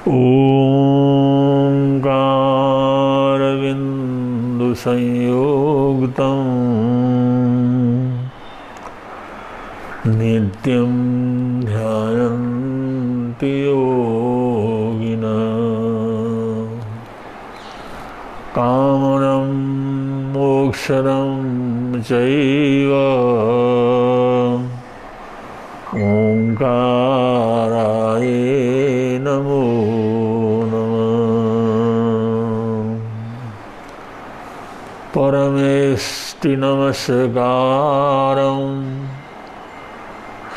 ओंकारबिंदुसंयुक्तं नित्यं ध्यायन्ति योगिनः कामनं मोक्षदं चैव ओंकाराय नमो परमेष्टि नमस्कारं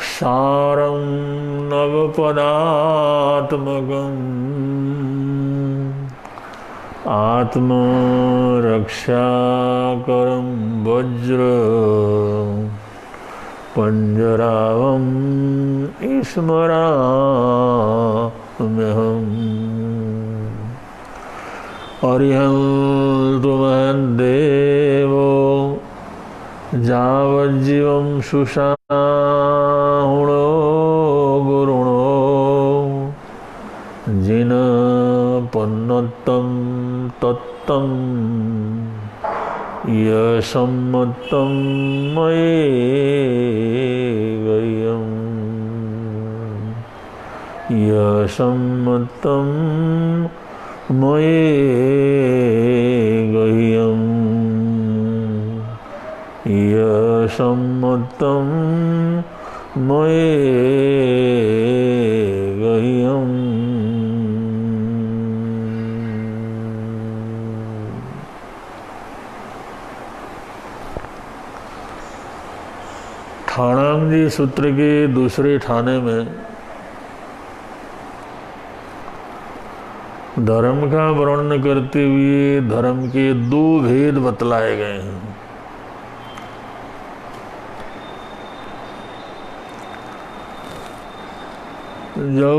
सारं नवपदात्मकम् आत्मरक्षाकरं वज्र पंजरावं स्मराम्यहम् अरिहन्तु महद्देवो यावज्जीवं सुषाहुणो गुरुणो जिन पन्नत्तं तत्तं यसम्मतं मयेगयम् यसम्मतं मयेगह्यम् यसम्मतं मयेगह्यम्। ठाणांग सूत्र के दूसरे ठाने में धर्म का वर्णन करते हुए धर्म के दो भेद बतलाए गए हैं। जो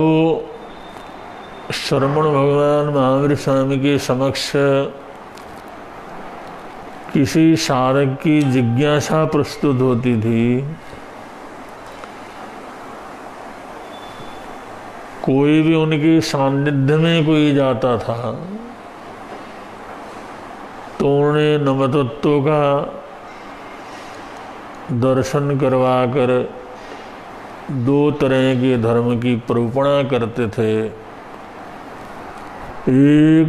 श्रमण भगवान महावीर स्वामी के समक्ष किसी साधक की जिज्ञासा प्रस्तुत होती थी, कोई भी उनके सानिध्य में कोई जाता था तो उन्हें नवतत्व का दर्शन करवाकर दो तरह के धर्म की प्रूपणा करते थे। एक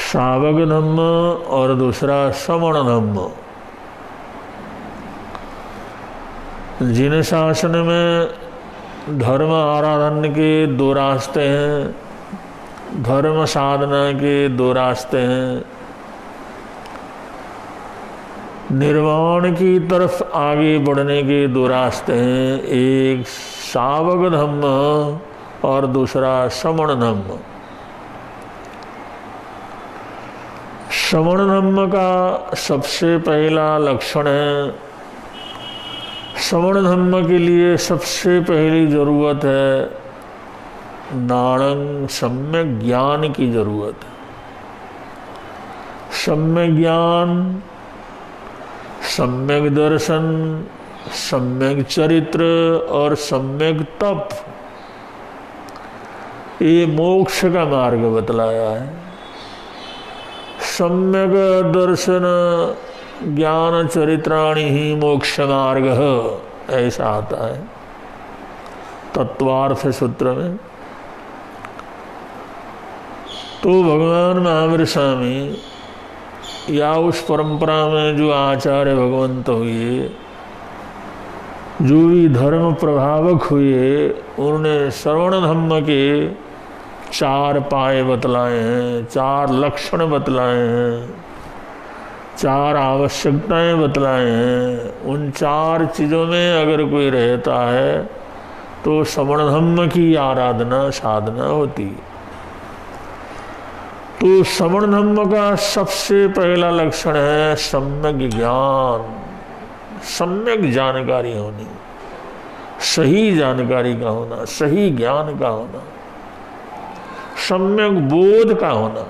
सावक धम्म और दूसरा श्रवण धम्म। जिन शासन में धर्म आराधन के दो रास्ते हैं, धर्म साधना के दो रास्ते हैं, निर्वाण की तरफ आगे बढ़ने के दो रास्ते हैं। एक सावक धम्म और दूसरा श्रवण धम्म। श्रवण धम्म का सबसे पहला लक्षण है, श्रवण धम्म के लिए सबसे पहली जरूरत है नाणं सम्यक ज्ञान की जरूरत है। सम्यक ज्ञान, सम्यक दर्शन, सम्यक चरित्र और सम्यक तप, ये मोक्ष का मार्ग बतलाया है। सम्यक दर्शन ज्ञान चरित्राणि ही मोक्ष मार्ग, ऐसा आता है तत्वार्थ सूत्र में। तो भगवान महावीर स्वामी या उस परंपरा में जो आचार्य भगवंत हुए, जो भी धर्म प्रभावक हुए, उन्होंने श्रवण धम्म के चार पाए बतलाए हैं, चार लक्षण बतलाए हैं, चार आवश्यकताएं बतलाए हैं। उन चार चीज़ों में अगर कोई रहता है तो श्रवण धम्म की आराधना साधना होती है। तो श्रवण धम्म का सबसे पहला लक्षण है सम्यक ज्ञान, सम्यक जानकारी होनी, सही जानकारी का होना, सही ज्ञान का होना, सम्यक बोध का होना।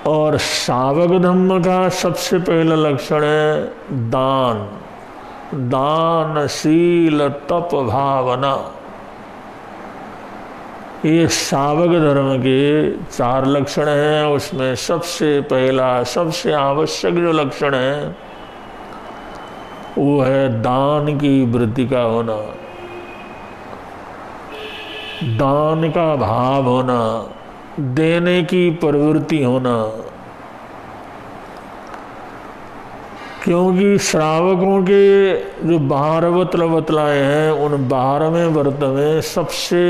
और सावक धम्म का सबसे पहला लक्षण है दान, दान शील तप भावना। ये शावक धर्म के 4 लक्षण हैं। उसमें सबसे पहला, सबसे आवश्यक जो लक्षण है वो है दान की वृत्ति का होना, दान का भाव होना, देने की प्रवृत्ति होना। क्योंकि श्रावकों के जो 12 बतलाए हैं, उन 12वें व्रत में सबसे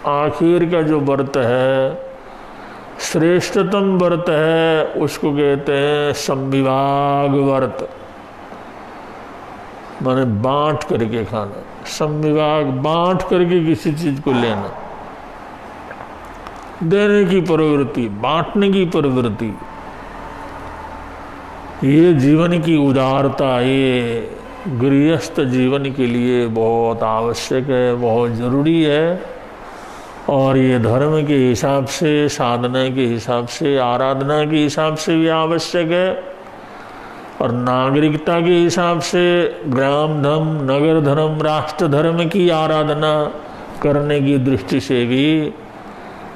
आखिर का जो व्रत है, श्रेष्ठतम व्रत है, उसको कहते हैं संविभाग व्रत, माने बांट करके खाना। संविभाग, बांट करके किसी चीज को लेना, देने की प्रवृत्ति, बांटने की प्रवृत्ति। ये जीवन की उदारता, ये गृहस्थ जीवन के लिए बहुत आवश्यक है, बहुत जरूरी है। और ये धर्म के हिसाब से, साधना के हिसाब से, आराधना के हिसाब से भी आवश्यक है, और नागरिकता के हिसाब से ग्राम धर्म, नगर धर्म, राष्ट्र धर्म की आराधना करने की दृष्टि से भी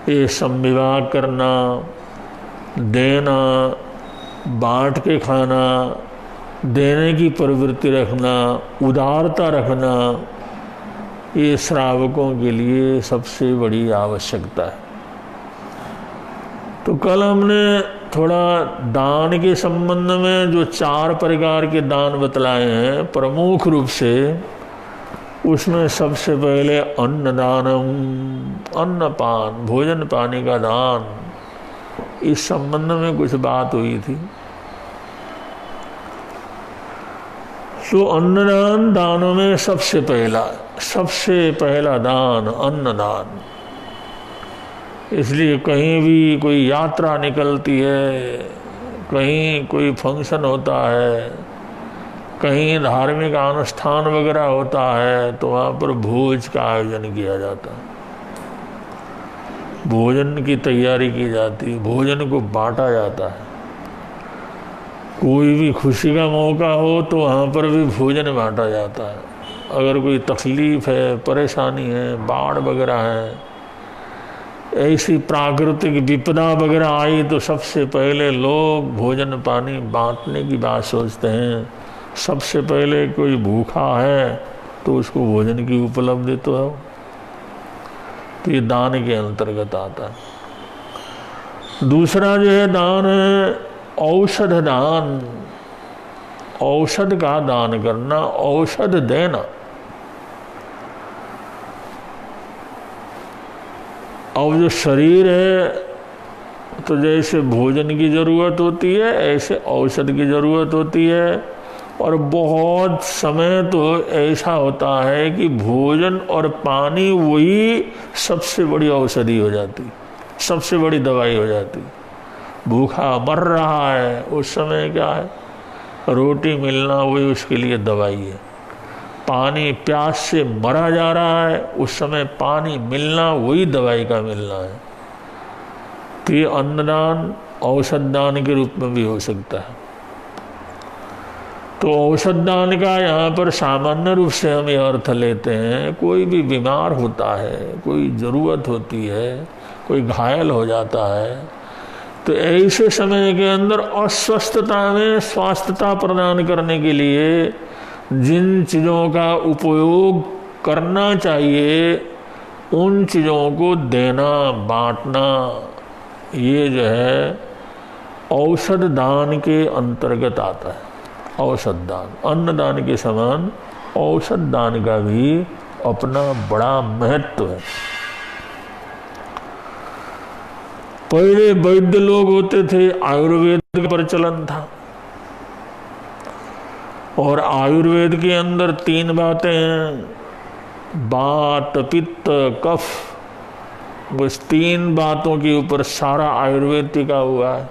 ये संविभाग करना, देना, बांट के खाना, देने की प्रवृत्ति रखना, उदारता रखना, ये श्रावकों के लिए सबसे बड़ी आवश्यकता है। तो कल हमने थोड़ा दान के संबंध में जो 4 प्रकार के दान बतलाए हैं प्रमुख रूप से, उसमें सबसे पहले अन्नदानम, अन्नपान, भोजन पानी का दान, इस संबंध में कुछ बात हुई थी। तो अन्नदान दानों में सबसे पहला दान अन्नदान। इसलिए कहीं भी कोई यात्रा निकलती है, कहीं कोई फंक्शन होता है, कहीं धार्मिक अनुष्ठान वगैरह होता है, तो वहाँ पर भोज का आयोजन किया जाता है, भोजन की तैयारी की जाती है, भोजन को बांटा जाता है। कोई भी खुशी का मौका हो तो वहाँ पर भी भोजन बांटा जाता है। अगर कोई तकलीफ है, परेशानी है, बाढ़ वगैरह है, ऐसी प्राकृतिक विपदा वगैरह आई, तो सबसे पहले लोग भोजन पानी बांटने की बात सोचते हैं। सबसे पहले कोई भूखा है तो उसको भोजन की उपलब्धि तो है, तो ये दान के अंतर्गत आता है। दूसरा जो है दान है औषध दान, औषध का दान करना, औषध देना। और जो शरीर है, तो जैसे भोजन की जरूरत होती है, ऐसे औषध की जरूरत होती है। और बहुत समय तो ऐसा होता है कि भोजन और पानी वही सबसे बड़ी औषधि हो जाती, सबसे बड़ी दवाई हो जाती। भूखा मर रहा है, उस समय क्या है, रोटी मिलना वही उसके लिए दवाई है। पानी, प्यास से मरा जा रहा है, उस समय पानी मिलना वही दवाई का मिलना है। तो ये अन्नदान औषध दान के रूप में भी हो सकता है। तो औषध दान का यहाँ पर सामान्य रूप से हम ये अर्थ लेते हैं, कोई भी बीमार होता है, कोई ज़रूरत होती है, कोई घायल हो जाता है, तो ऐसे समय के अंदर अस्वस्थता में स्वास्थ्यता प्रदान करने के लिए जिन चीज़ों का उपयोग करना चाहिए, उन चीज़ों को देना, बांटना, ये जो है औषध दान के अंतर्गत आता है। औषध दान, अन्नदान के समान औषध दान का भी अपना बड़ा महत्व है। पहले वैद्य लोग होते थे, आयुर्वेद का प्रचलन था, और आयुर्वेद के अंदर 3 बातें हैं, वात, पित्त, कफ। बस 3 बातों के ऊपर सारा आयुर्वेद टिका हुआ है।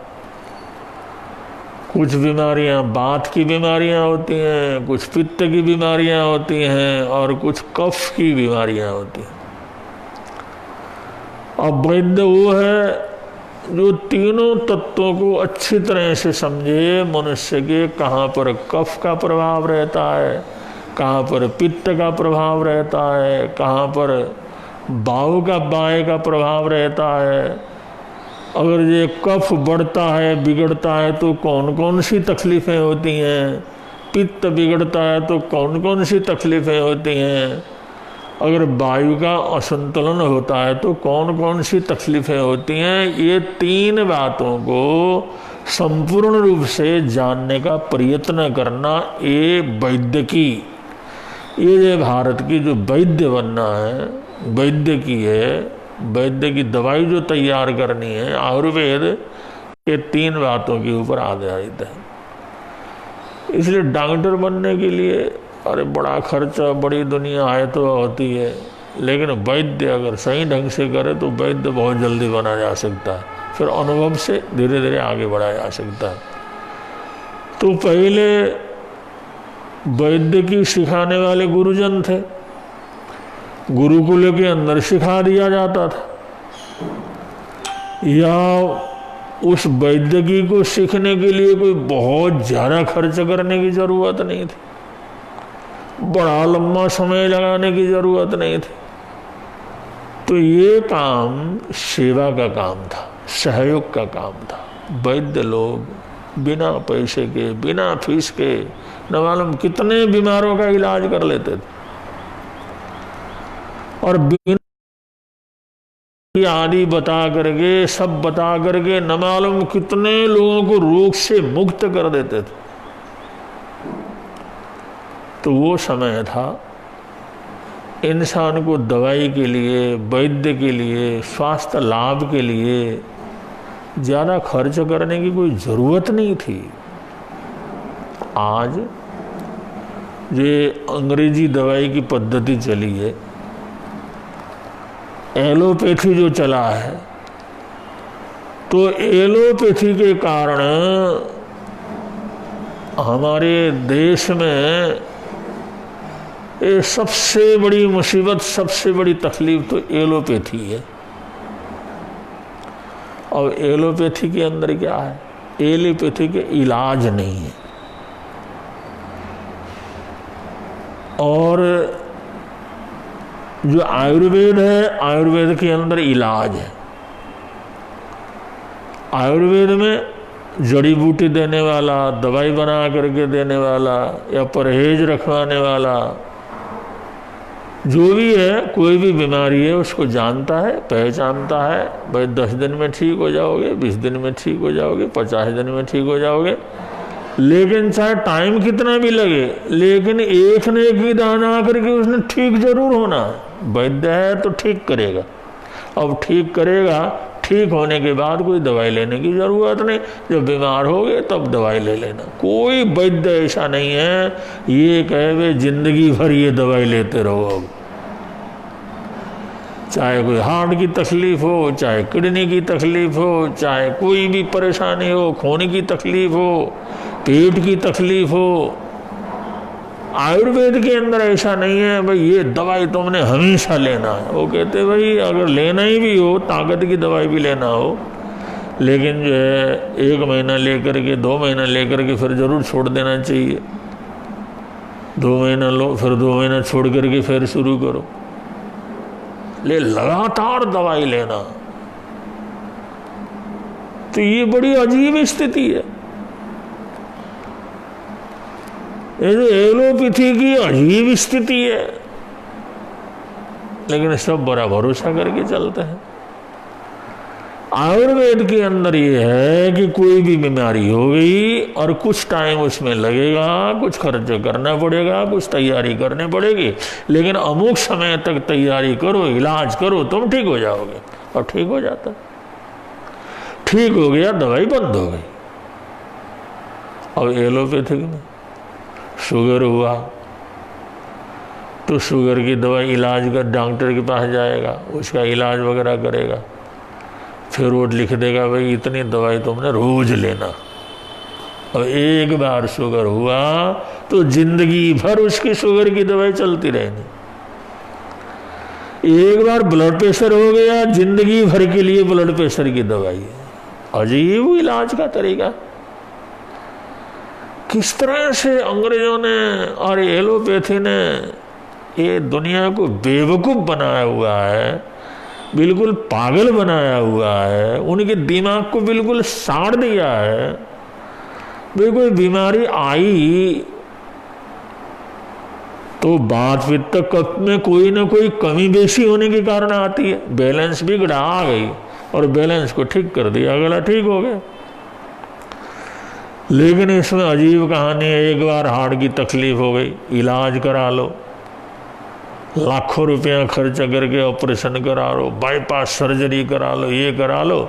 कुछ बीमारियां वात की बीमारियां होती हैं, कुछ पित्त की बीमारियां होती हैं, और कुछ कफ की बीमारियां होती हैं। अब वैद्य वो है जो तीनों तत्वों को अच्छी तरह से समझे, मनुष्य के कहाँ पर कफ का प्रभाव रहता है, कहाँ पर पित्त का प्रभाव रहता है, कहाँ पर वायु का बाय का प्रभाव रहता है। अगर ये कफ बढ़ता है बिगड़ता है तो कौन कौन सी तकलीफ़ें होती हैं, पित्त बिगड़ता है तो कौन कौन सी तकलीफ़ें होती हैं, अगर वायु का असंतुलन होता है तो कौन कौन सी तकलीफ़ें होती हैं। ये 3 बातों को संपूर्ण रूप से जानने का प्रयत्न करना, ये वैद्य की, ये भारत की जो वैद्य बनना है, वैद्य की है, वैद्य की दवाई जो तैयार करनी है, आयुर्वेद ये 3 बातों के ऊपर आधारित है। इसलिए डॉक्टर बनने के लिए अरे बड़ा खर्चा, बड़ी दुनिया है तो होती है, लेकिन वैद्य अगर सही ढंग से करे तो वैद्य बहुत जल्दी बना जा सकता है, फिर अनुभव से धीरे धीरे आगे बढ़ाया जा सकता है। तो पहले वैद्य की सिखाने वाले गुरुजन थे, गुरुकुल के अंदर सिखा दिया जाता था, या उस वैद्यकी को सीखने के लिए कोई बहुत ज़्यादा खर्च करने की ज़रूरत नहीं थी, बड़ा लंबा समय लगाने की ज़रूरत नहीं थी। तो ये काम सेवा का काम था, सहयोग का काम था। वैद्य लोग बिना पैसे के, बिना फीस के न मालूम कितने बीमारों का इलाज कर लेते थे, और बिना आदि बता करके, सब बता करके न मालूम कितने लोगों को रोग से मुक्त कर देते थे। तो वो समय था इंसान को दवाई के लिए, वैद्य के लिए, स्वास्थ्य लाभ के लिए ज़्यादा खर्च करने की कोई ज़रूरत नहीं थी। आज ये अंग्रेजी दवाई की पद्धति चली है, एलोपैथी जो चला है, तो एलोपैथी के कारण हमारे देश में ये सबसे बड़ी मुसीबत, सबसे बड़ी तकलीफ तो एलोपैथी है। और एलोपैथी के अंदर क्या है, एलोपैथी के इलाज नहीं है, और जो आयुर्वेद है, आयुर्वेद के अंदर इलाज है। आयुर्वेद में जड़ी बूटी देने वाला, दवाई बना करके देने वाला, या परहेज रखवाने वाला, जो भी है, कोई भी बीमारी है उसको जानता है, पहचानता है। भाई 10 दिन में ठीक हो जाओगे, 20 दिन में ठीक हो जाओगे, 50 दिन में ठीक हो जाओगे, लेकिन चाहे टाइम कितना भी लगे, लेकिन एक ने एक ही दाना करके उसने ठीक जरूर होना है। वैद्य है तो ठीक करेगा, अब ठीक करेगा, ठीक होने के बाद कोई दवाई लेने की ज़रूरत नहीं, जब बीमार हो गए तब दवाई ले लेना। कोई वैद्य ऐसा नहीं है ये कहे वे जिंदगी भर ये दवाई लेते रहो। अब चाहे कोई हार्ट की तकलीफ हो, चाहे किडनी की तकलीफ हो, चाहे कोई भी परेशानी हो, खून की तकलीफ हो, पेट की तकलीफ हो, आयुर्वेद के अंदर ऐसा नहीं है भाई ये दवाई तुमने हमेशा लेना है। वो कहते भाई अगर लेना ही भी हो, ताकत की दवाई भी लेना हो, लेकिन जो है 1 महीना लेकर के, 2 महीना लेकर के फिर ज़रूर छोड़ देना चाहिए। 2 महीना लो, फिर 2 महीना छोड़ करके फिर शुरू करो, ले लगातार दवाई लेना। तो ये बड़ी अजीब स्थिति है। ये जो एलोपैथी की अजीब स्थिति है, लेकिन सब बड़ा भरोसा करके चलते हैं। आयुर्वेद के अंदर ये है कि कोई भी बीमारी हो गई और कुछ टाइम उसमें लगेगा, कुछ खर्च करना पड़ेगा, कुछ तैयारी करनी पड़ेगी, लेकिन अमुक समय तक तैयारी करो, इलाज करो, तुम ठीक हो जाओगे। और ठीक हो जाता, ठीक हो गया, दवाई बंद हो गई। अब एलोपैथिक में शुगर हुआ तो शुगर की दवाई, इलाज का डॉक्टर के पास जाएगा, उसका इलाज वगैरह करेगा, फिर वो लिख देगा भाई इतनी दवाई तुमने रोज लेना। और एक बार शुगर हुआ तो जिंदगी भर उसकी शुगर की दवाई चलती रहेगी। एक बार ब्लड प्रेशर हो गया, जिंदगी भर के लिए ब्लड प्रेशर की दवाई है। अजीब इलाज का तरीका। किस तरह से अंग्रेजों ने और एलोपैथी ने ये दुनिया को बेवकूफ़ बनाया हुआ है, बिल्कुल पागल बनाया हुआ है, उनके दिमाग को बिल्कुल साड़ दिया है। भाई कोई बीमारी आई तो बात पित्त कफ में कोई ना कोई कमी बेशी होने के कारण आती है। बैलेंस बिगड़ा आ गई और बैलेंस को ठीक कर दिया, गला ठीक हो गया। लेकिन इसमें अजीब कहानी है, एक बार हार्ट की तकलीफ हो गई, इलाज करा लो, लाखों रुपया खर्च करके ऑपरेशन करा लो, बाईपास सर्जरी करा लो, ये करा लो,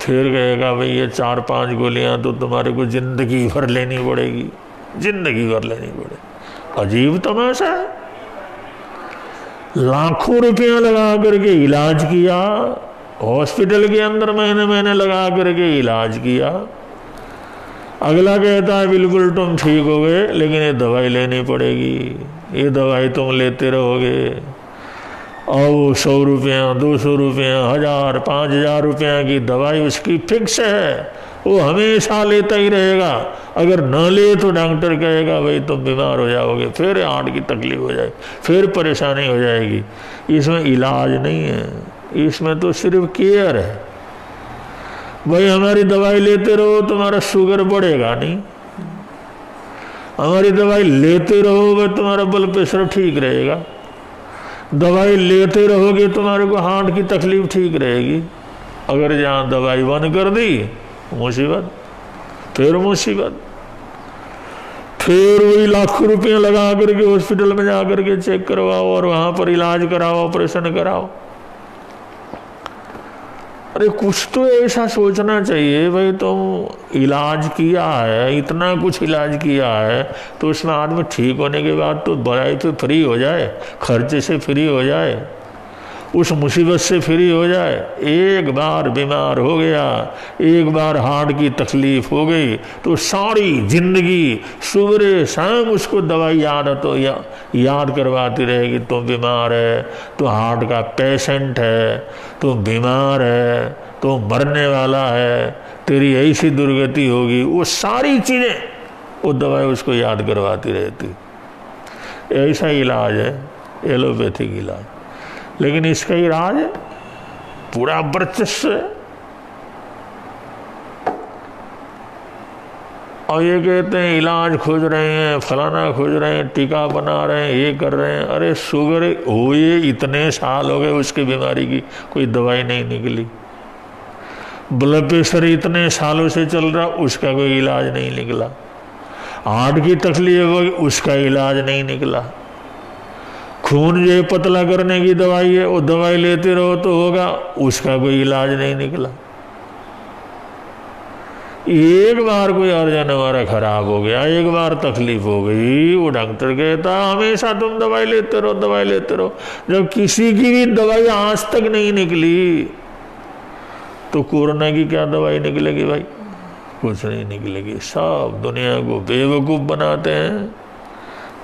फिर कहेगा भाई ये 4-5 गोलियां तो तुम्हारे को जिंदगी भर लेनी पड़ेगी, जिंदगी भर लेनी पड़ेगी। अजीब तमाशा है। लाखों रुपया लगा करके इलाज किया, हॉस्पिटल के अंदर महीने महीने लगा करके इलाज किया, अगला कहता है बिल्कुल तुम ठीक हो गए, लेकिन ये दवाई लेनी पड़ेगी, ये दवाई तुम लेते रहोगे। और 100 रुपया, 200 रुपया, 1000, 5000 रुपया की दवाई उसकी फिक्स है, वो हमेशा लेता ही रहेगा। अगर न ले तो डॉक्टर कहेगा भाई तुम बीमार हो जाओगे, फिर हार्ट की तकलीफ हो जाएगी, फिर परेशानी हो जाएगी। इसमें इलाज नहीं है, इसमें तो सिर्फ केयर है। भाई हमारी दवाई लेते रहो, तुम्हारा शुगर बढ़ेगा नहीं, हमारी दवाई लेते रहोगे तुम्हारा ब्लड प्रेशर ठीक रहेगा, दवाई लेते रहोगे तुम्हारे को हार्ट की तकलीफ ठीक रहेगी। अगर जहाँ दवाई बंद कर दी मुसीबत, फिर मुसीबत, फिर वही लाखों रुपया लगा करके हॉस्पिटल में जा करके चेक करवाओ और वहां पर इलाज कराओ, ऑपरेशन कराओ। अरे कुछ तो ऐसा सोचना चाहिए भाई, तुम इलाज किया है, इतना कुछ इलाज किया है, तो उसमें आदमी ठीक होने के बाद तो दवाई पे फ्री हो जाए, खर्चे से फ्री हो जाए, उस मुसीबत से फ्री हो जाए। एक बार बीमार हो गया, एक बार हार्ट की तकलीफ हो गई तो सारी जिंदगी सुबह शाम उसको दवाई याद करवाती रहेगी। तुम बीमार है, तो हार्ट का पेशेंट है, तुम बीमार है, तो मरने वाला है, तेरी ऐसी दुर्गति होगी, वो सारी चीज़ें वो दवाई उसको याद करवाती रहती। ऐसा इलाज है एलोपैथिक इलाज। लेकिन इसका इलाज पूरा वर्चस्व है। और ये कहते हैं इलाज खोज रहे हैं, फलाना खोज रहे हैं, टीका बना रहे हैं, ये कर रहे हैं। अरे शुगर हो ये इतने साल हो गए, उसकी बीमारी की कोई दवाई नहीं निकली। ब्लड प्रेशर इतने सालों से चल रहा, उसका कोई इलाज नहीं निकला। हार्ट की तकलीफ हो गई, उसका इलाज नहीं निकला। खून जो पतला करने की दवाई है, वो दवाई लेते रहो तो होगा, उसका कोई इलाज नहीं निकला। एक बार कोई अर्जन हमारा खराब हो गया, एक बार तकलीफ हो गई, वो डॉक्टर कहता हमेशा तुम दवाई लेते रहो, दवाई लेते रहो। जब किसी की भी दवाई आज तक नहीं निकली, तो कोरोना की क्या दवाई निकलेगी भाई? कुछ नहीं निकलेगी। सब दुनिया को बेवकूफ़ बनाते हैं,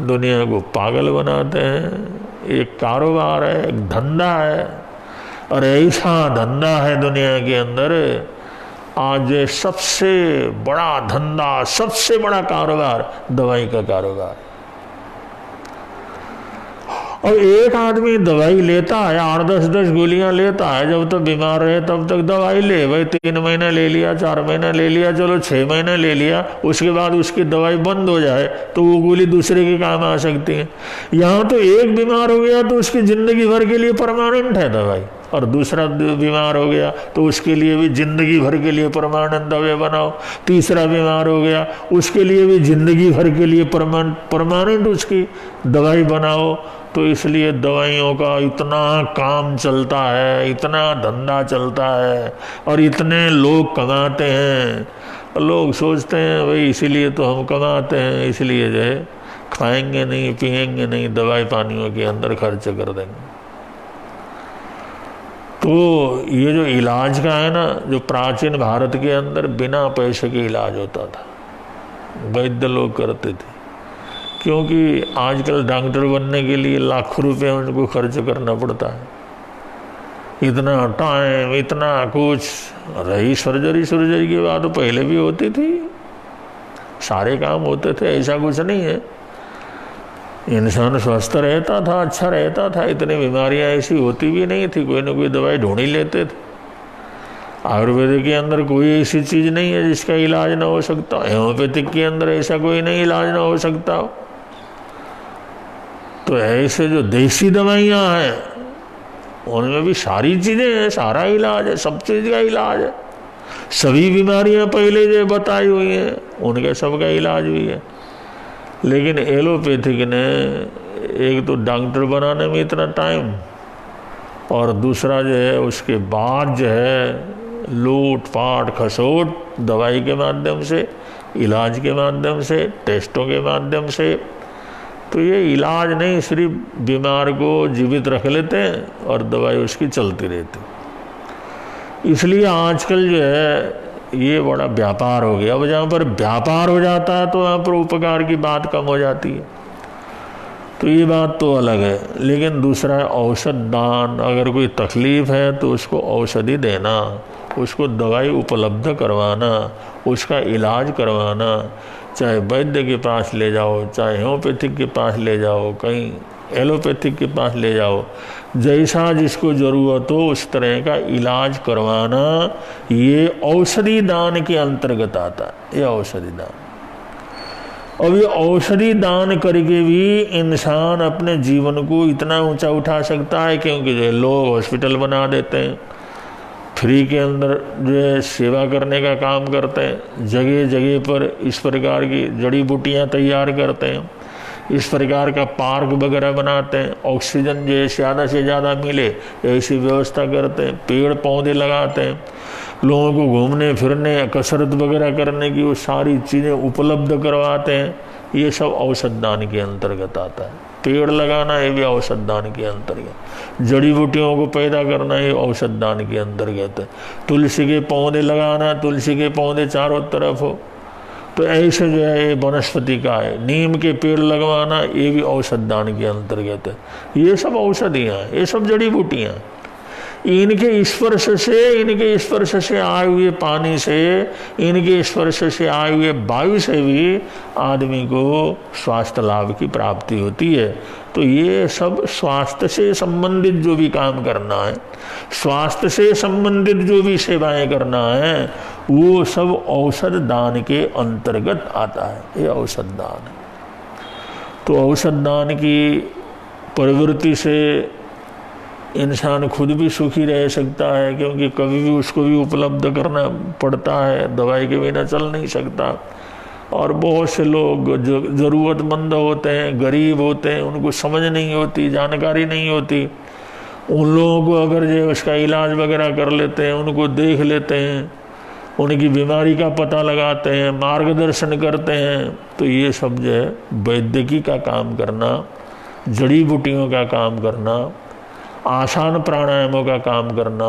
दुनिया को पागल बनाते हैं। एक कारोबार है, एक धंधा है, और ऐसा धंधा है दुनिया के अंदर। आज सबसे बड़ा धंधा, सबसे बड़ा कारोबार दवाई का कारोबार। और एक आदमी दवाई लेता है, 8-10 गोलियां लेता है, जब तक बीमार रहे तब तक दवाई ले। भाई 3 महीना ले लिया, 4 महीना ले लिया, चलो 6 महीना ले लिया, उसके बाद उसकी दवाई बंद हो जाए तो वो गोली दूसरे के काम आ सकती है। यहाँ तो एक बीमार हो गया तो उसकी जिंदगी भर के लिए परमानेंट है दवाई, और दूसरा बीमार हो गया तो उसके लिए भी जिंदगी भर के लिए परमानेंट दवाई बनाओ। तीसरा बीमार हो गया, उसके लिए भी जिंदगी भर के लिए परमानेंट उसकी दवाई बनाओ। तो इसलिए दवाइयों का इतना काम चलता है, इतना धंधा चलता है, और इतने लोग कमाते हैं। लोग सोचते हैं भाई इसीलिए तो हम कमाते हैं, इसलिए जो है खाएंगे नहीं, पिएंगे नहीं, दवाई पानियों के अंदर खर्च कर देंगे। तो ये जो इलाज का है ना, जो प्राचीन भारत के अंदर बिना पैसे के इलाज होता था, वैद्य लोग करते थे। क्योंकि आजकल डॉक्टर बनने के लिए लाखों रुपए उनको खर्च करना पड़ता है, इतना टाइम, इतना कुछ। रही सर्जरी की बात तो पहले भी होती थी, सारे काम होते थे, ऐसा कुछ नहीं है। इंसान स्वस्थ रहता था, अच्छा रहता था, इतनी बीमारियां ऐसी होती भी नहीं थी, कोई ना कोई दवाई ढूंढ ही लेते थे। आयुर्वेदिक के अंदर कोई ऐसी चीज नहीं है जिसका इलाज ना हो सकता, होम्योपैथिक के अंदर ऐसा कोई नहीं इलाज ना हो सकता। तो ऐसे जो देसी दवाइयां हैं उनमें भी सारी चीजें हैं, सारा इलाज है, सब चीज का इलाज है। सभी बीमारियां पहले जो बताई हुई हैं उनके सबका इलाज भी है। लेकिन एलोपैथिक ने एक तो डॉक्टर बनाने में इतना टाइम, और दूसरा जो है उसके बाद जो है लूट पाट खसोट दवाई के माध्यम से, इलाज के माध्यम से, टेस्टों के माध्यम से। तो ये इलाज नहीं, सिर्फ बीमार को जीवित रख लेते हैं और दवाई उसकी चलती रहती। इसलिए आजकल जो है ये बड़ा व्यापार हो गया। अब जहाँ पर व्यापार हो जाता है तो वहाँ पर उपकार की बात कम हो जाती है। तो ये बात तो अलग है। लेकिन दूसरा है औषध दान। अगर कोई तकलीफ है तो उसको औषधि देना, उसको दवाई उपलब्ध करवाना, उसका इलाज करवाना, चाहे वैद्य के पास ले जाओ, चाहे होम्योपैथिक के पास ले जाओ, कहीं एलोपैथिक के पास ले जाओ, जैसा जिसको ज़रूरत हो उस तरह का इलाज करवाना, ये औषधि दान के अंतर्गत आता है। ये औषधि दान। अब ये औषधि दान करके भी इंसान अपने जीवन को इतना ऊंचा उठा सकता है, क्योंकि जो लोग हॉस्पिटल बना देते हैं, फ्री के अंदर जो है सेवा करने का काम करते हैं, जगह जगह पर इस प्रकार की जड़ी बूटियाँ तैयार करते हैं, इस प्रकार का पार्क वगैरह बनाते हैं, ऑक्सीजन जो है ज़्यादा से ज़्यादा मिले ऐसी व्यवस्था करते हैं, पेड़ पौधे लगाते हैं, लोगों को घूमने फिरने कसरत वगैरह करने की वो सारी चीज़ें उपलब्ध करवाते हैं। ये सब औषध दान के अंतर्गत आता है। पेड़ लगाना ये भी औषध दान के अंतर्गत, जड़ी बूटियों को पैदा करना ये औषध दान के अंतर्गत है। तुलसी के पौधे लगाना, तुलसी के पौधे चारों तरफ हो, तो ऐसे जो है ये वनस्पति का है। नीम के पेड़ लगवाना ये भी औषध दान के अंतर्गत है। ये सब औषधियाँ हैं, ये सब जड़ी बूटियाँ। इनके स्पर्श से आए हुए पानी से, इनके स्पर्श से आए हुए वायु से भी आदमी को स्वास्थ्य लाभ की प्राप्ति होती है। तो ये सब स्वास्थ्य से संबंधित जो भी काम करना है, स्वास्थ्य से संबंधित जो भी सेवाएं करना है, वो सब औषध दान के अंतर्गत आता है। ये औषध दान है। तो औषध दान की प्रवृत्ति से इंसान खुद भी सुखी रह सकता है, क्योंकि कभी भी उसको भी उपलब्ध करना पड़ता है, दवाई के बिना चल नहीं सकता। और बहुत से लोग जो ज़रूरतमंद होते हैं, गरीब होते हैं, उनको समझ नहीं होती, जानकारी नहीं होती। उन लोगों को अगर जो उसका इलाज वगैरह कर लेते हैं, उनको देख लेते हैं, उनकी बीमारी का पता लगाते हैं, मार्गदर्शन करते हैं, तो ये सब जो है वैद्यकी का काम करना, जड़ी बूटियों का काम करना, आसान प्राणायामों का काम करना,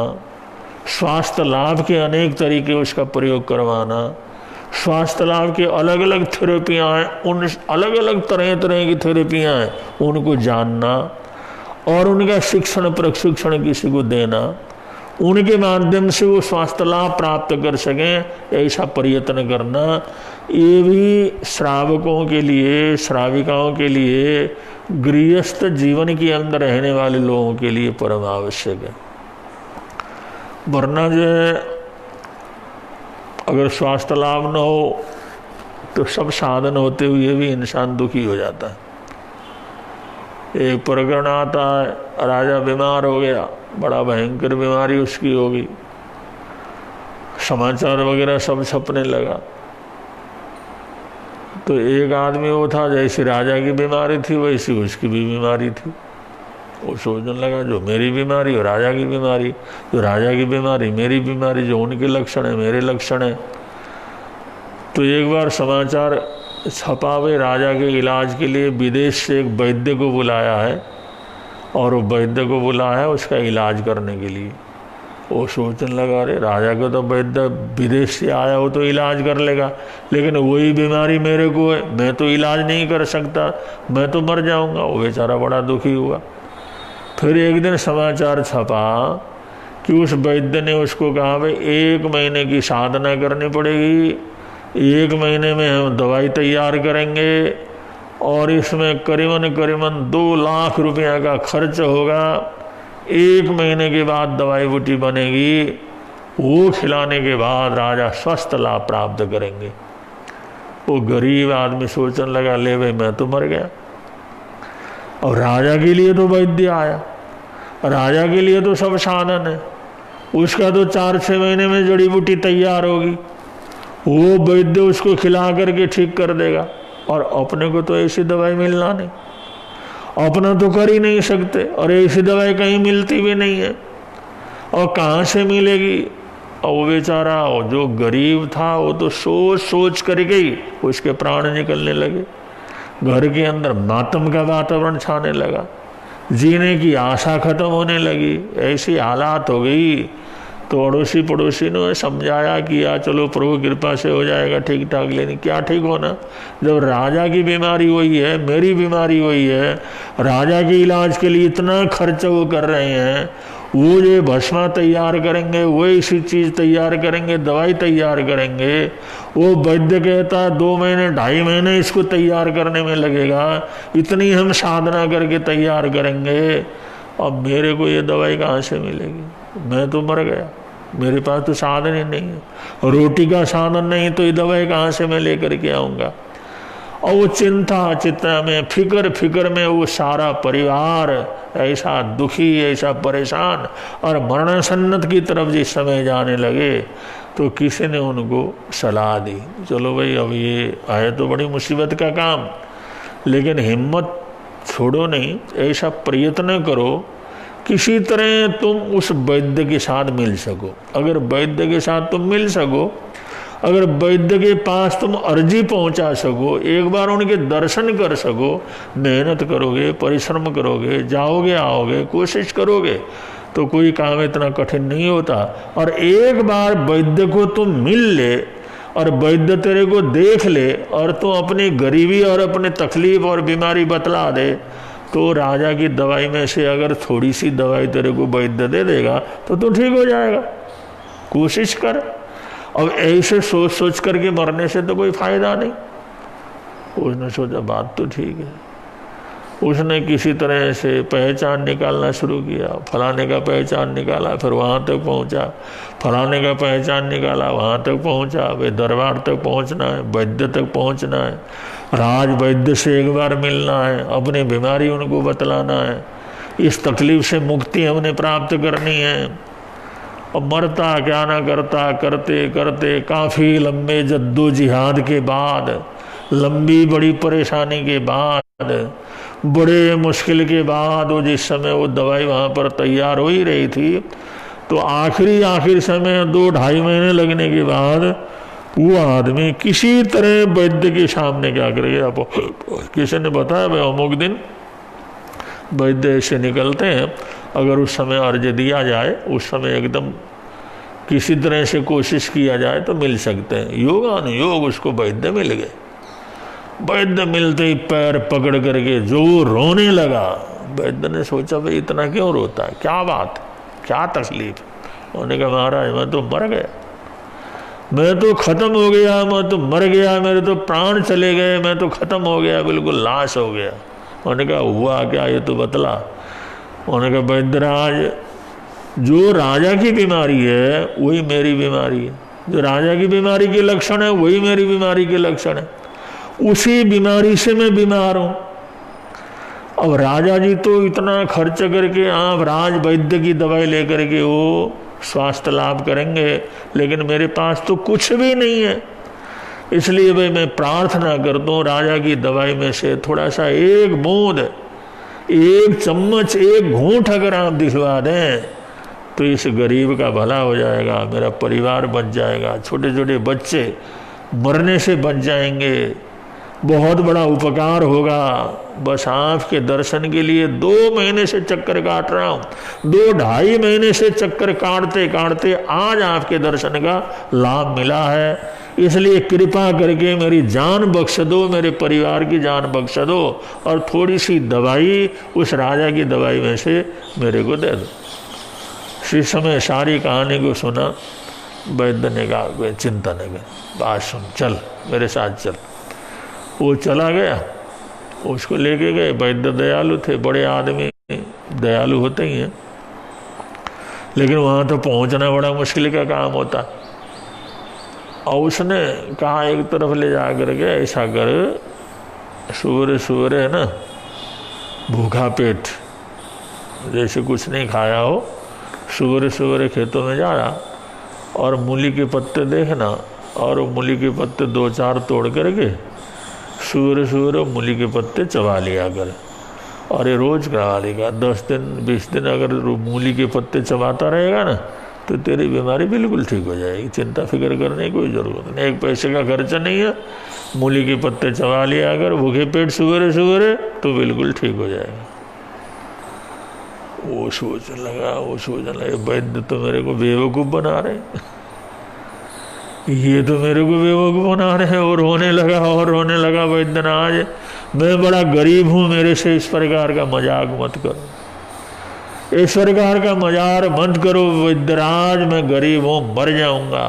स्वास्थ्य लाभ के अनेक तरीके उसका प्रयोग करवाना, स्वास्थ्य लाभ के अलग अलग थेरेपियाँ हैं, उन अलग अलग तरह तरह की थेरेपियाँ हैं, उनको जानना और उनका शिक्षण प्रशिक्षण किसी को देना, उनके माध्यम से वो स्वास्थ्य लाभ प्राप्त कर सकें, ऐसा प्रयत्न करना, ये भी श्रावकों के लिए, श्राविकाओं के लिए, गृहस्थ जीवन के अंदर रहने वाले लोगों के लिए परम आवश्यक है। वरना जो है अगर स्वास्थ्य लाभ न हो तो सब साधन होते हुए भी इंसान दुखी हो जाता है। एक प्रकरण आता है, राजा बीमार हो गया, बड़ा भयंकर बीमारी उसकी हो गई, समाचार वगैरह सब छपने लगा। तो एक आदमी वो था, जैसी राजा की बीमारी थी वैसी उसकी भी बीमारी थी। वो सोचने लगा जो मेरी बीमारी और राजा की बीमारी, जो राजा की बीमारी मेरी बीमारी, जो उनके लक्षण है मेरे लक्षण है। तो एक बार समाचार छपावे, राजा के इलाज के लिए विदेश से एक वैद्य को बुलाया है, और वो वैद्य को बुलाया है उसका इलाज करने के लिए। वो सोचने लगा अरे राजा को तो वैद्य विदेश से आया हो तो इलाज कर लेगा, लेकिन वही बीमारी मेरे को है, मैं तो इलाज नहीं कर सकता, मैं तो मर जाऊंगा। वो बेचारा बड़ा दुखी हुआ। फिर एक दिन समाचार छपा कि उस वैद्य ने उसको कहा भाई 1 महीने की साधना करनी पड़ेगी, 1 महीने में हम दवाई तैयार करेंगे और इसमें करीबन 2 लाख रुपया का खर्च होगा। 1 महीने के बाद दवाई बूटी बनेगी, वो खिलाने के बाद राजा स्वस्थ लाभ प्राप्त करेंगे। वो गरीब आदमी सोचने लगा, ले भाई मैं तो मर गया। और राजा के लिए तो वैद्य आया, राजा के लिए तो सब साधन है, उसका तो 4-6 महीने में जड़ी बूटी तैयार होगी, वो वैद्य उसको खिला करके ठीक कर देगा। और अपने को तो ऐसी दवाई मिलना नहीं, अपना तो कर ही नहीं सकते, और ऐसी दवाई कहीं मिलती भी नहीं है, और कहाँ से मिलेगी। और वो बेचारा जो गरीब था वो तो सोच सोच करके ही उसके प्राण निकलने लगे। घर के अंदर मातम का वातावरण छाने लगा, जीने की आशा खत्म होने लगी, ऐसी हालात हो गई। तो अड़ोसी पड़ोसी ने समझाया कि यार चलो प्रभु कृपा से हो जाएगा ठीक ठाक, लेकिन क्या ठीक होना, जब राजा की बीमारी हुई है, मेरी बीमारी हुई है, राजा के इलाज के लिए इतना खर्च वो कर रहे हैं, वो जो भस्मा तैयार करेंगे, वो इसी चीज़ तैयार करेंगे, दवाई तैयार करेंगे, वो वैद्य कहता है 2 महीने 2.5 महीने इसको तैयार करने में लगेगा, इतनी हम साधना करके तैयार करेंगे, अब मेरे को ये दवाई कहाँ से मिलेगी, मैं तो मर गया, मेरे पास तो साधन ही नहीं है, रोटी का साधन नहीं तो ये दवाई कहाँ से मैं लेकर के आऊँगा। और वो चिंता में फिक्र में वो सारा परिवार ऐसा दुखी, ऐसा परेशान और मरणासन्नत की तरफ जिस समय जाने लगे, तो किसी ने उनको सलाह दी, चलो भाई अब ये आए तो बड़ी मुसीबत का काम, लेकिन हिम्मत छोड़ो नहीं, ऐसा प्रयत्न करो किसी तरह तुम उस वैद्य के साथ मिल सको। अगर वैद्य के साथ तुम मिल सको, अगर वैद्य के पास तुम अर्जी पहुंचा सको, एक बार उनके दर्शन कर सको, मेहनत करोगे, परिश्रम करोगे, जाओगे आओगे, कोशिश करोगे, तो कोई काम इतना कठिन नहीं होता। और एक बार वैद्य को तुम मिल ले और वैद्य तेरे को देख ले और तुम अपनी गरीबी और अपने तकलीफ और बीमारी बतला दे, तो राजा की दवाई में से अगर थोड़ी सी दवाई तेरे को वैद्य दे देगा तो तू ठीक हो जाएगा। कोशिश कर। अब ऐसे सोच सोच करके मरने से तो कोई फायदा नहीं। उसने सोचा बात तो ठीक है। उसने किसी तरह से पहचान निकालना शुरू किया, फलाने का पहचान निकाला, फिर वहाँ तक पहुँचा, फलाने का पहचान निकाला, वहाँ तक पहुँचा, वे दरबार तक पहुँचना है, वैद्य तक पहुँचना है, राज वैद्य से एक बार मिलना है, अपनी बीमारी उनको बतलाना है, इस तकलीफ से मुक्ति हमने प्राप्त करनी है। और मरता क्या ना करता, करते करते काफ़ी लंबे जद्दोजिहाद के बाद, लंबी बड़ी परेशानी के बाद, बड़े मुश्किल के बाद, वो जिस समय वो दवाई वहाँ पर तैयार हो ही रही थी, तो आखिरी समय 2-2.5 महीने लगने के बाद वो आदमी किसी तरह वैद्य के सामने क्या करेगा। किसी ने बताया भाई अमुक दिन वैद्य से निकलते हैं, अगर उस समय अर्ज दिया जाए, उस समय एकदम किसी तरह से कोशिश किया जाए तो मिल सकते हैं। योगानुयोग उसको वैद्य मिल गए। वैद्य मिलते ही पैर पकड़ करके जो रोने लगा। वैद्य ने सोचा भाई इतना क्यों रोता है, क्या बात, क्या तकलीफ। उन्होंने कहा महाराज मैं तो मर गया, मैं तो खत्म हो गया, मैं तो मर गया, मेरे तो प्राण चले गए, मैं तो खत्म हो गया, बिल्कुल लाश हो गया। उन्होंने कहा हुआ क्या ये तो बतला। उन्होंने कहा वैद्यराज जो राजा की बीमारी है वही मेरी बीमारी है, जो राजा की बीमारी के लक्षण है वही मेरी बीमारी के लक्षण है, उसी बीमारी से मैं बीमार हूँ। अब राजा जी तो इतना खर्च करके आप राज वैद्य की दवाई लेकर के वो स्वास्थ्य लाभ करेंगे, लेकिन मेरे पास तो कुछ भी नहीं है। इसलिए भाई मैं प्रार्थना करता हूँ राजा की दवाई में से थोड़ा सा एक बूंद, एक चम्मच, एक घूंट अगर आप दिलवा दें तो इस गरीब का भला हो जाएगा, मेरा परिवार बच जाएगा, छोटे छोटे बच्चे मरने से बच जाएंगे, बहुत बड़ा उपकार होगा। बस आपके दर्शन के लिए 2 महीने से चक्कर काट रहा हूँ, 2-2.5 महीने से चक्कर काटते काटते आज आपके दर्शन का लाभ मिला है, इसलिए कृपा करके मेरी जान बख्श दो, मेरे परिवार की जान बख्श दो, और थोड़ी सी दवाई उस राजा की दवाई में से मेरे को दे दो। इस समय सारी कहानी को सुना। वैद्य ने कहा चिंता न कर, बात सुन, चल मेरे साथ चल। वो चला गया उसको लेके गए। वैद्य दयालु थे, बड़े आदमी दयालु होते ही हैं, लेकिन वहाँ तो पहुँचना बड़ा मुश्किल का काम होता। और उसने कहा एक तरफ ले जा करके ऐसा कर, सवेरे है ना, भूखा पेट, जैसे कुछ नहीं खाया हो, सवेरे खेतों में जाना और मूली के पत्ते देखना, और मूली के पत्ते 2-4 तोड़ करके सवेरे मूली के पत्ते चबा लिया कर। और ये रोज करवा लेगा। 10 दिन 20 दिन अगर मूली के पत्ते चबाता रहेगा ना, तो तेरी बीमारी बिल्कुल ठीक हो जाएगी। चिंता फिक्र करने की कोई ज़रूरत नहीं, एक पैसे का खर्चा नहीं है। मूली के पत्ते चबा लिया अगर भूखे पेट सवेरे तो बिल्कुल ठीक हो जाएगा। वो सोचने लगा वैद्य तो मेरे को बेवकूफ़ बना रहे, ये तो मेरे को बेवकूफ़ बना रहे हैं। और रोने लगा वैद्यनाथ, मैं बड़ा गरीब हूँ, मेरे से इस प्रकार का मजाक मत करो, इस प्रकार का मजाक मत करो वैद्यराज, मैं गरीब हूँ, मर जाऊँगा,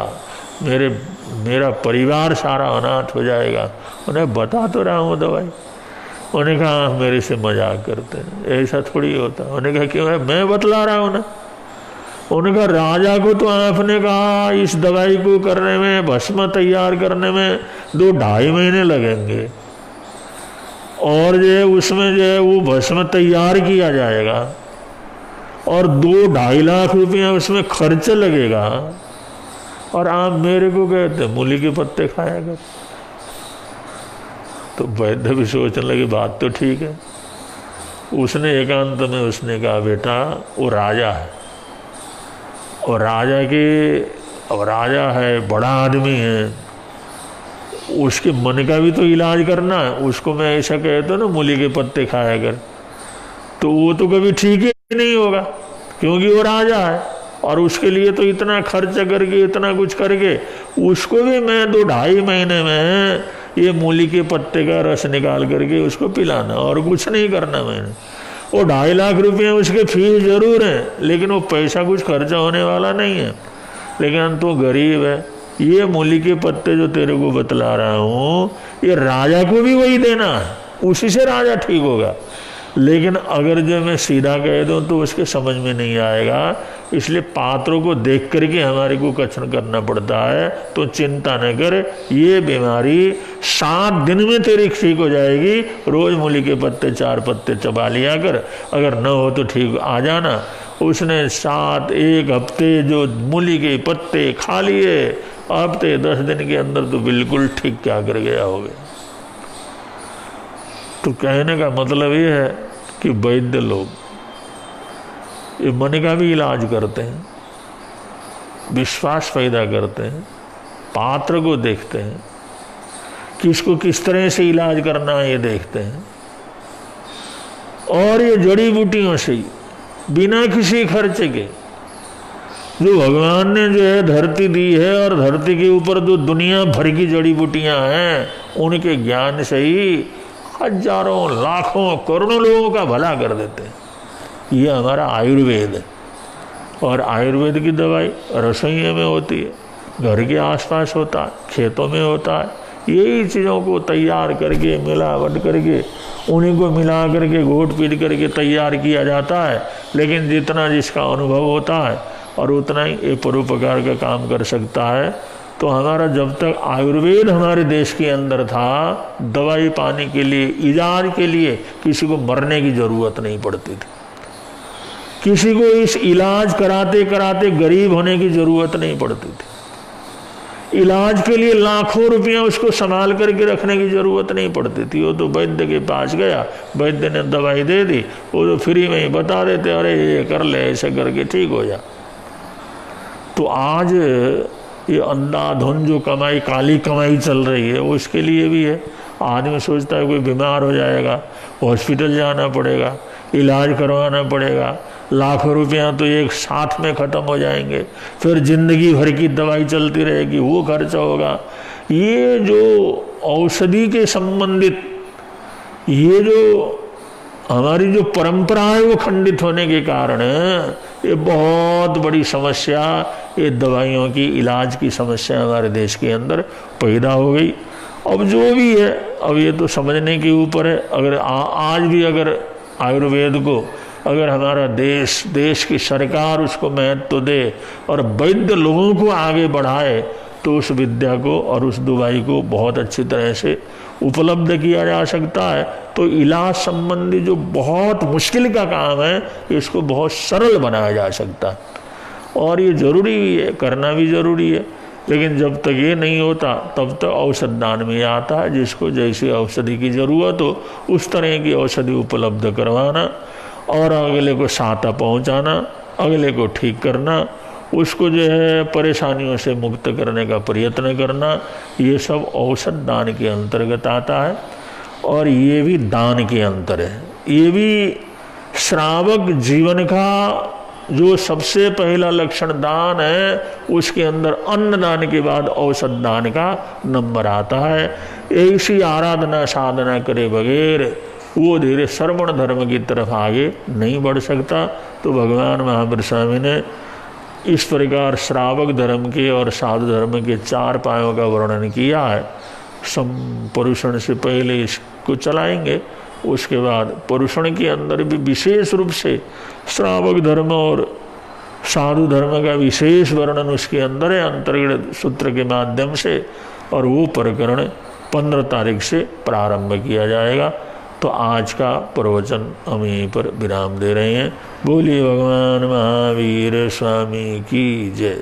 मेरा परिवार सारा अनाथ हो जाएगा। उन्हें बता तो रहा हूँ दवाई। उन्होंने कहा मेरे से मजाक करते हैं, ऐसा थोड़ी होता। उन्होंने कहा क्यों है, मैं बतला रहा हूँ ना। उन्होंने कहा राजा को तो आपने कहा इस दवाई को करने में, भस्म तैयार करने में 2-2.5 महीने लगेंगे, और जो उसमें जो है वो भस्म तैयार किया जाएगा और 2-2.5 लाख रुपया उसमें खर्च लगेगा, और आप मेरे को कहते मूली के पत्ते खाया कर। तो वैद्य भी सोचने लगे बात तो ठीक है। उसने एकांत में उसने कहा बेटा वो राजा है, और राजा है, बड़ा आदमी है, उसके मन का भी तो इलाज करना है। उसको मैं ऐसा कहता हूँ ना मूली के पत्ते खाया कर, तो वो तो कभी ठीक ही नहीं होगा, क्योंकि वो राजा है, और उसके लिए तो इतना खर्च करके, इतना कुछ करके, उसको भी मैं 2-2.5 महीने में ये मूली के पत्ते का रस निकाल करके उसको पिलाना, और कुछ नहीं करना मैंने। वो 2.5 लाख रुपये उसके फीस जरूर है, लेकिन वो पैसा कुछ खर्चा होने वाला नहीं है। लेकिन तो गरीब है, ये मूली के पत्ते जो तेरे को बतला रहा हूँ, ये राजा को भी वही देना है, उसी से राजा ठीक होगा। लेकिन अगर जो मैं सीधा कह दूँ तो उसके समझ में नहीं आएगा, इसलिए पात्रों को देख करके हमारे को कथन करना पड़ता है। तो चिंता न कर, ये बीमारी 7 दिन में तेरी ठीक हो जाएगी। रोज मूली के पत्ते 4 पत्ते चबा लिया कर, अगर न हो तो ठीक आ जाना। उसने 1 हफ्ते जो मूली के पत्ते खा लिए, हफ्ते 10 दिन के अंदर तो बिल्कुल ठीक क्या कर गया हो गया। तो कहने का मतलब ये है कि वैद्य लोग ये मन का भी इलाज करते हैं, विश्वास पैदा करते हैं, पात्र को देखते हैं, किसको किस तरह से इलाज करना है ये देखते हैं, और ये जड़ी बूटियों से ही बिना किसी खर्च के जो भगवान ने जो है धरती दी है, और धरती के ऊपर जो दुनिया भर की जड़ी बूटियां हैं, उनके ज्ञान से ही हजारों लाखों करोड़ों लोगों का भला कर देते हैं। ये हमारा आयुर्वेद है। और आयुर्वेद की दवाई रसोई में होती है, घर के आसपास होता है, खेतों में होता है। यही चीज़ों को तैयार करके, मिलावट करके, उन्हीं को मिला करके, घोट पीट करके तैयार किया जाता है। लेकिन जितना जिसका अनुभव होता है और उतना ही ये परोपकार का काम कर सकता है। तो हमारा जब तक आयुर्वेद हमारे देश के अंदर था, दवाई पाने के लिए, इलाज के लिए किसी को मरने की ज़रूरत नहीं पड़ती थी, किसी को इस इलाज कराते कराते गरीब होने की ज़रूरत नहीं पड़ती थी, इलाज के लिए लाखों रुपया उसको संभाल करके रखने की ज़रूरत नहीं पड़ती थी। वो तो वैद्य के पास गया, वैद्य ने दवाई दे दी, वो तो फ्री में ही बता देते, अरे ये कर ले, ऐसे करके ठीक हो जा। तो आज ये अंधाधुन जो कमाई, काली कमाई चल रही है, वो इसके लिए भी है। आदमी सोचता है कोई बीमार हो जाएगा, हॉस्पिटल जाना पड़ेगा, इलाज करवाना पड़ेगा, लाखों रुपया तो एक साथ में ख़त्म हो जाएंगे, फिर जिंदगी भर की दवाई चलती रहेगी, वो खर्चा होगा। ये जो औषधि के संबंधित ये जो हमारी जो परंपरा है वो खंडित होने के कारण ये बहुत बड़ी समस्या, ये दवाइयों की, इलाज की समस्या हमारे देश के अंदर पैदा हो गई। अब जो भी है, अब ये तो समझने के ऊपर है। अगर आज भी अगर आयुर्वेद को अगर हमारा देश की सरकार उसको महत्व दे और वैद्य लोगों को आगे बढ़ाए तो उस विद्या को और उस दवाई को बहुत अच्छी तरह से उपलब्ध किया जा सकता है। तो इलाज संबंधी जो बहुत मुश्किल का काम है इसको बहुत सरल बनाया जा सकता है, और ये जरूरी भी है, करना भी जरूरी है। लेकिन जब तक ये नहीं होता तब तक औषध दान में आता है, जिसको जैसी औषधि की ज़रूरत हो उस तरह की औषधि उपलब्ध करवाना और अगले को सहायता पहुंचाना, अगले को ठीक करना, उसको जो है परेशानियों से मुक्त करने का प्रयत्न करना, ये सब औषध दान के अंतर्गत आता है। और ये भी दान के अंतर है। ये भी श्रावक जीवन का जो सबसे पहला लक्षण दान है, उसके अंदर अन्न दान के बाद औषध दान का नंबर आता है। ऐसी आराधना साधना करे बगैर वो धीरे श्रवण धर्म की तरफ आगे नहीं बढ़ सकता। तो भगवान महावीर स्वामी ने इस प्रकार श्रावक धर्म के और साधु धर्म के 4 पायों का वर्णन किया है। संपरुषण से पहले इसको चलाएंगे, उसके बाद परुषण के अंदर भी विशेष रूप से श्रावक धर्म और साधु धर्म का विशेष वर्णन उसके अंदर है अंतर्गत सूत्र के माध्यम से, और वो प्रकरण 15 तारीख से प्रारंभ किया जाएगा। तो आज का प्रवचन हम यहीं पर विराम दे रहे हैं। बोलिए भगवान महावीर स्वामी की जय।